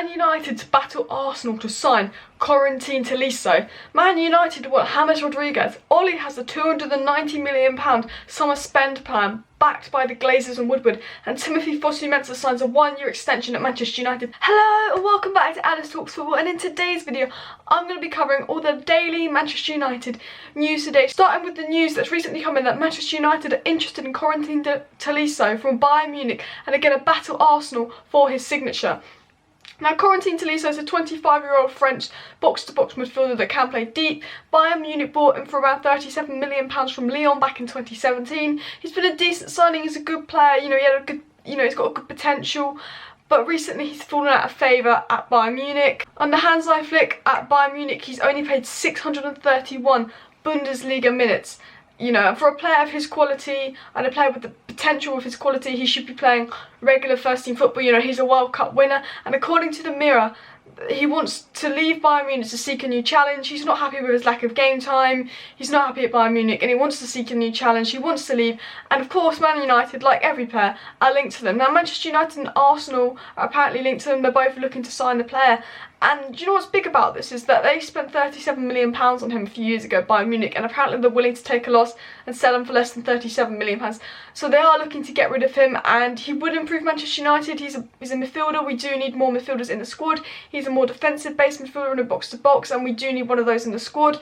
Man United to battle Arsenal to sign Corentin Tolisso. Man United want James Rodriguez. Ole has a £290 million summer spend plan backed by the Glazers and Woodward, and Timothy Fosu-Mensah signs a 1-year extension at Manchester United. Hello and welcome back to Alice Talks Football, and in today's video I'm going to be covering all the daily Manchester United news today, starting with the news that's recently come in that Manchester United are interested in Corentin Tolisso from Bayern Munich and are going to battle Arsenal for his signature. Now, Corentin Tolisso is a 25-year-old French box-to-box midfielder that can play deep. Bayern Munich bought him for around £37 million from Lyon back in 2017. He's been a decent signing. He's a good player. He had a good, he's got a good potential. But recently he's fallen out of favour at Bayern Munich. Under Hansi Flick at Bayern Munich, he's only played 631 Bundesliga minutes. For a player of his quality and a player with the potential of his quality, he should be playing regular first-team football. He's a World Cup winner, and according to the Mirror, he wants to leave Bayern Munich to seek a new challenge. He's not happy with his lack of game time. He's not happy at Bayern Munich, and he wants to seek a new challenge. He wants to leave, and of course, Man United, like every player, are linked to them. Now, Manchester United and Arsenal are apparently linked to them. They're both looking to sign the player. And do you know what's big about this is that they spent £37 million on him a few years ago, Bayern Munich, and apparently they're willing to take a loss and sell him for less than £37 million. So they are looking to get rid of him, and he would improve Manchester United. He's a midfielder. We do need more midfielders in the squad. He's a more defensive-based midfielder in a box-to-box, and we do need one of those in the squad.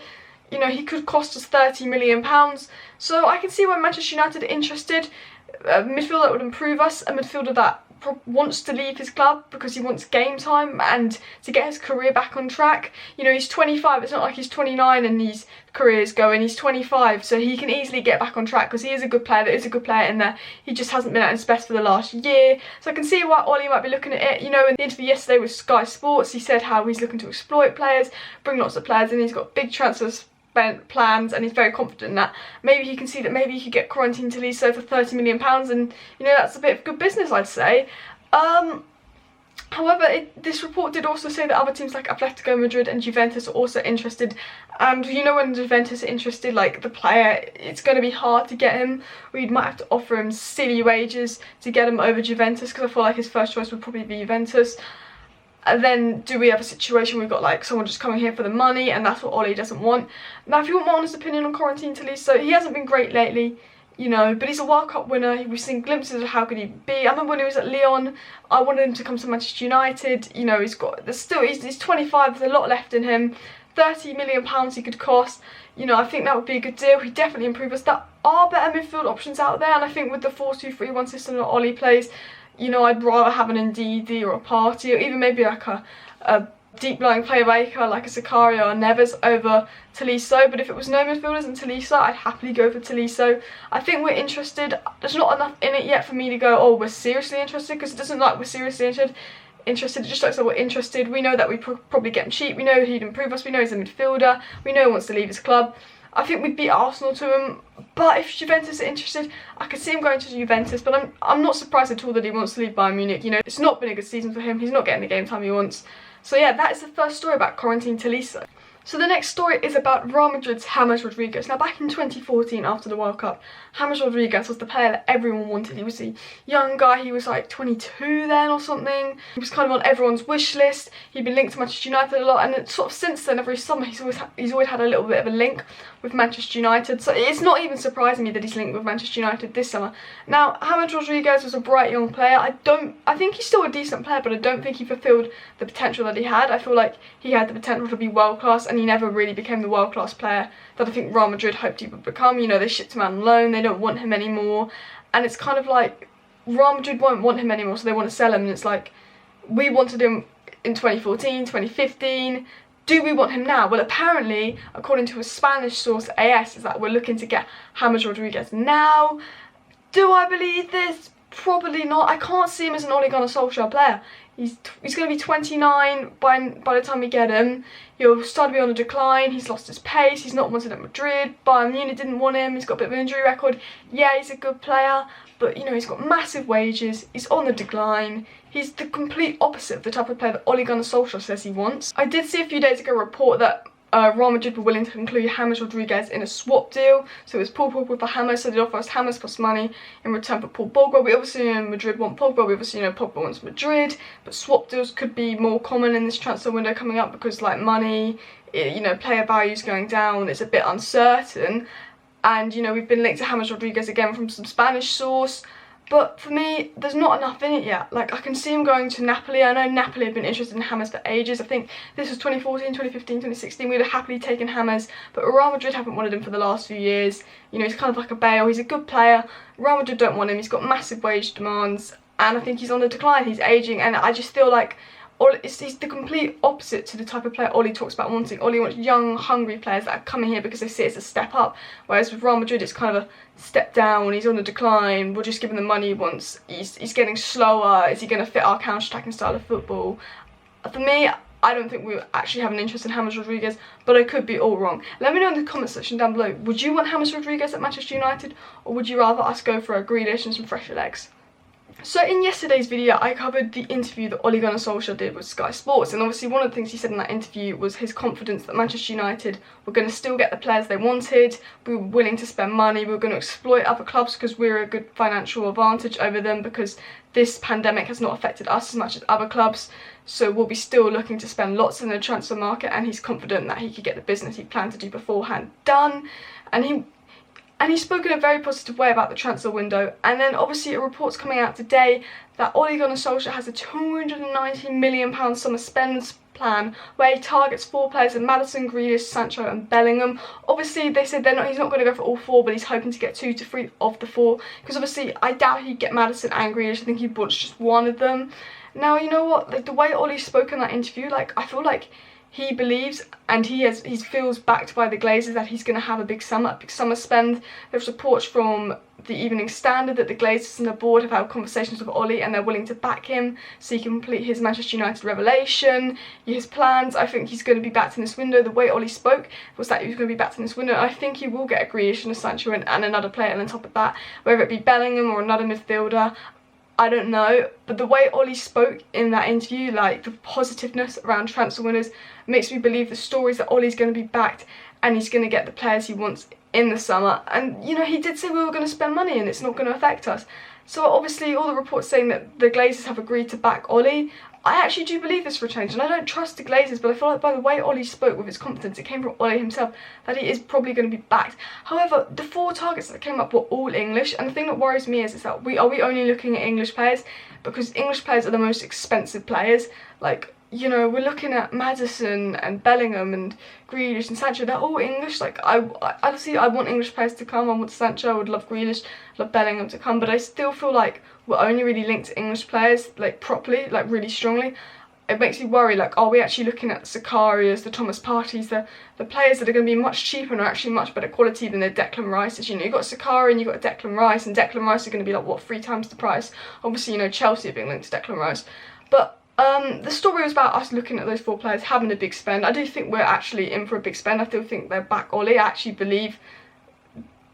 He could cost us £30 million. So I can see why Manchester United are interested. A midfielder that would improve us, a midfielder that wants to leave his club because he wants game time and to get his career back on track. He's 25, it's not like he's 29 and his career is going. He's 25, so he can easily get back on track because he is a good player. There is a good player in there. He just hasn't been at his best for the last year. So I can see why Ole might be looking at it. In the interview yesterday with Sky Sports, he said how he's looking to exploit players, bring lots of players in. He's got big transfers plans, and he's very confident in that. Maybe he can see that maybe he could get Corentin Tolisso for £30 million, and that's a bit of good business, I'd say. However, this report did also say that other teams like Atletico Madrid and Juventus are also interested, and when Juventus are interested, like the player, it's going to be hard to get him. We might have to offer him silly wages to get him over Juventus, because I feel like his first choice would probably be Juventus. And then do we have a situation where we've got like someone just coming here for the money, and that's what Ole doesn't want. Now, if you want my honest opinion on Corentin Tolisso, he hasn't been great lately, but he's a World Cup winner. We've seen glimpses of how good he'd be. I remember when he was at Lyon, I wanted him to come to Manchester United. He's 25, there's a lot left in him. £30 million he could cost. I think that would be a good deal. He'd definitely improve us. There are better midfield options out there, and I think with the 4-2-3-1 system that Ole plays, I'd rather have an Ndidi or a Party, or even maybe like a deep-lying playmaker like a Zakaria or Neves over Tolisso. But if it was no midfielders and Tolisso, I'd happily go for Tolisso. I think we're interested. There's not enough in it yet for me to go, oh, we're seriously interested, because it doesn't look like we're seriously interested. It just looks like we're interested. We know that we'd probably get him cheap. We know he'd improve us. We know he's a midfielder. We know he wants to leave his club. I think we'd beat Arsenal to him, but if Juventus are interested, I could see him going to Juventus, but I'm not surprised at all that he wants to leave Bayern Munich. It's not been a good season for him. He's not getting the game time he wants. So yeah, that is the first story about Corentin Tolisso. So the next story is about Real Madrid's James Rodriguez. Now, back in 2014, after the World Cup, James Rodriguez was the player that everyone wanted. He was a young guy. He was like 22 then or something. He was kind of on everyone's wish list. He'd been linked to Manchester United a lot, and sort of since then, every summer, he's always had a little bit of a link with Manchester United. So it's not even surprising me that he's linked with Manchester United this summer. Now, James Rodriguez was a bright young player. I think he's still a decent player, but I don't think he fulfilled the potential that he had. I feel like he had the potential to be world class, and he never really became the world class player that I think Real Madrid hoped he would become. They shipped him out on loan. They don't want him anymore, and it's kind of like Real Madrid won't want him anymore, so they want to sell him, and it's like, we wanted him in 2014, 2015. Do we want him now? Well, apparently, according to a Spanish source, AS, is that we're looking to get James Rodriguez now. Do I believe this? Probably not. I can't see him as an Ole Gunnar Solskjaer player. He's going to be 29 by the time we get him. He'll start to be on a decline. He's lost his pace. He's not wanted at Madrid. Bayern Munich didn't want him. He's got a bit of an injury record. Yeah, he's a good player, but he's got massive wages. He's on the decline. He's the complete opposite of the type of player that Ole Gunnar Solskjaer says he wants. I did see a few days ago a report that Real Madrid were willing to include James Rodriguez in a swap deal. So it was Paul Pogba for James, so they offer us James plus money in return for Paul Pogba. We obviously know Madrid want Pogba, we obviously know Pogba wants Madrid, but swap deals could be more common in this transfer window coming up because like money, you know, player values going down, it's a bit uncertain. And you know, we've been linked to James Rodriguez again from some Spanish source. But for me, there's not enough in it yet. Like, I can see him going to Napoli. I know Napoli have been interested in James for ages. I think this was 2014, 2015, 2016. We'd have happily taken James, but Real Madrid haven't wanted him for the last few years. You know, he's kind of like a Bale. He's a good player. Real Madrid don't want him. He's got massive wage demands, and I think he's on the decline. He's ageing, and I just feel like he's the complete opposite to the type of player Ole talks about wanting. Ole wants young, hungry players that are coming here because they see it as a step up, whereas with Real Madrid it's kind of a step down, he's on the decline, we'll just give him the money he wants, he's getting slower, is he going to fit our counter-attacking style of football? For me, I don't think we actually have an interest in James Rodriguez, but I could be all wrong. Let me know in the comment section down below, would you want James Rodriguez at Manchester United, or would you rather us go for a Grealish and some fresher legs? So in yesterday's video, I covered the interview that Ole Gunnar Solskjaer did with Sky Sports, and obviously one of the things he said in that interview was his confidence that Manchester United were going to still get the players they wanted, we were willing to spend money, we were going to exploit other clubs because we're a good financial advantage over them because this pandemic has not affected us as much as other clubs, so we'll be still looking to spend lots in the transfer market, and he's confident that he could get the business he planned to do beforehand done, and he spoke in a very positive way about the transfer window. And then obviously a report's coming out today that Ole Gunnar Solskjaer has a £290 million summer spend plan where he targets 4 players in Maddison, Grealish, Sancho and Bellingham. Obviously they said he's not going to go for all 4, but he's hoping to get 2 to 3 of the 4, because obviously I doubt he'd get Maddison and Grealish. I think he wants just one of them. Now, you know what, like the way Ole spoke in that interview, like I feel like he believes and he feels backed by the Glazers that he's going to have a big summer spend. There's reports from the Evening Standard that the Glazers and the board have had conversations with Ole and they're willing to back him so he can complete his Manchester United revelation, his plans. I think he's going to be backed in this window. The way Ole spoke was that he was going to be backed in this window. I think he will get a Grealish and a Sancho and another player on top of that, whether it be Bellingham or another midfielder. I don't know, but the way Ole spoke in that interview, like the positiveness around transfer winners, makes me believe the stories that Ole's going to be backed and he's going to get the players he wants in the summer. And you know, he did say we were going to spend money and it's not going to affect us. So obviously all the reports saying that the Glazers have agreed to back Ole, I actually do believe this for a change, and I don't trust the Glazers, but I feel like by the way Ole spoke with his confidence, it came from Ole himself, that he is probably going to be backed. However, the 4 targets that came up were all English, and the thing that worries me is that we only looking at English players, because English players are the most expensive players. Like, you know, we're looking at Maddison and Bellingham and Grealish and Sancho, they're all English. Like, I want English players to come. I want Sancho, I would love Grealish, love Bellingham to come, but I still feel like we're only really linked to English players, like properly, like really strongly. It makes me worry, like, are we actually looking at the Sakarias, the Thomas Parteys, the players that are going to be much cheaper and are actually much better quality than the Declan Rices? You know, you've got Sakari and you've got Declan Rice, and Declan Rice are going to be like, what, 3 times the price? Obviously, you know, Chelsea are being linked to Declan Rice. But the story was about us looking at those 4 players, having a big spend. I do think we're actually in for a big spend. I still think they're back Ole. I actually believe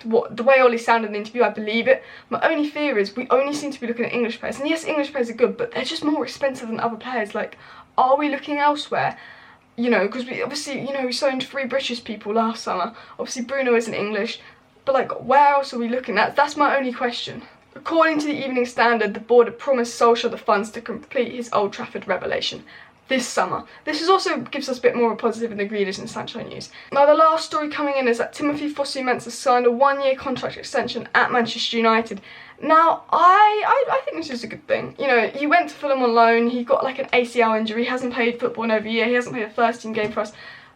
the way Ole sounded in the interview, I believe it. My only fear is we only seem to be looking at English players. And yes, English players are good, but they're just more expensive than other players. Like, are we looking elsewhere? You know, because we obviously, you know, we signed 3 British people last summer. Obviously Bruno isn't English, but like, where else are we looking? That's my only question. According to the Evening Standard, the board had promised Solskjaer the funds to complete his Old Trafford revelation this summer. This is also gives us a bit more of a positive in the Grealish and Sancho news. Now, the last story coming in is that Timothy Fosu-Mensah signed a 1-year contract extension at Manchester United. Now, I think this is a good thing. You know, he went to Fulham on loan, he got like an ACL injury, he hasn't played football in over a year, he hasn't played a first team game for us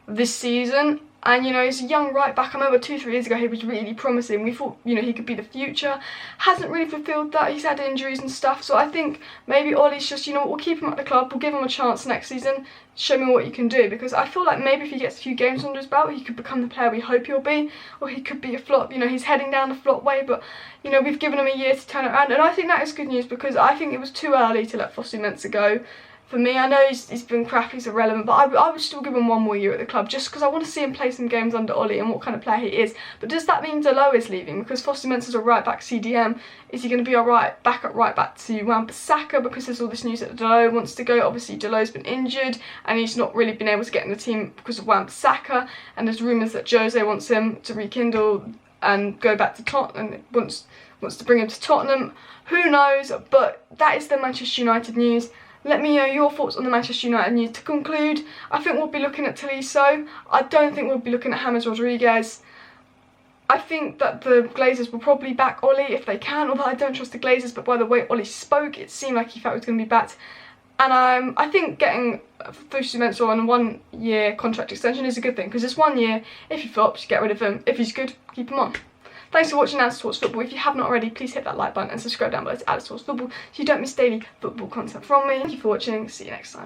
this season. And you know, he's a young right back. I remember 2-3 years ago he was really promising. We thought, you know, he could be the future. Hasn't really fulfilled that. He's had injuries and stuff. So I think maybe Ole's just, you know, we'll keep him at the club. We'll give him a chance next season. Show me what you can do. Because I feel like maybe if he gets a few games under his belt, he could become the player we hope he'll be. Or he could be a flop. You know, he's heading down the flop way. But, you know, we've given him a year to turn it around. And I think that is good news, because I think it was too early to let Fosu-Mensah go. for me. I know he's been crap, he's irrelevant, but I would still give him 1 more year at the club just because I want to see him play some games under Ole and what kind of player he is. But does that mean Dalot is leaving? Because Fosu-Mensah's a right back CDM. Is he going to be a right back to Wan-Bissaka? Because there's all this news that Dalot wants to go. Obviously Dalot's been injured and he's not really been able to get in the team because of Wan-Bissaka, and there's rumours that Jose wants him to rekindle and go back to Tottenham and wants to bring him to Tottenham. Who knows? But that is the Manchester United news. Let me know your thoughts on the Manchester United news. To conclude, I think we'll be looking at Tolisso. I don't think we'll be looking at James Rodriguez. I think that the Glazers will probably back Ole if they can, although I don't trust the Glazers, but by the way Ole spoke, it seemed like he felt he was going to be backed. And I think getting Fosu-Mensah on a 1 year contract extension is a good thing, because it's 1 year. If he flops, get rid of him. If he's good, keep him on. Thanks for watching Alice Talks Football. If you have not already, please hit that like button and subscribe down below to Alice Talks Football so you don't miss daily football content from me. Thank you for watching. See you next time.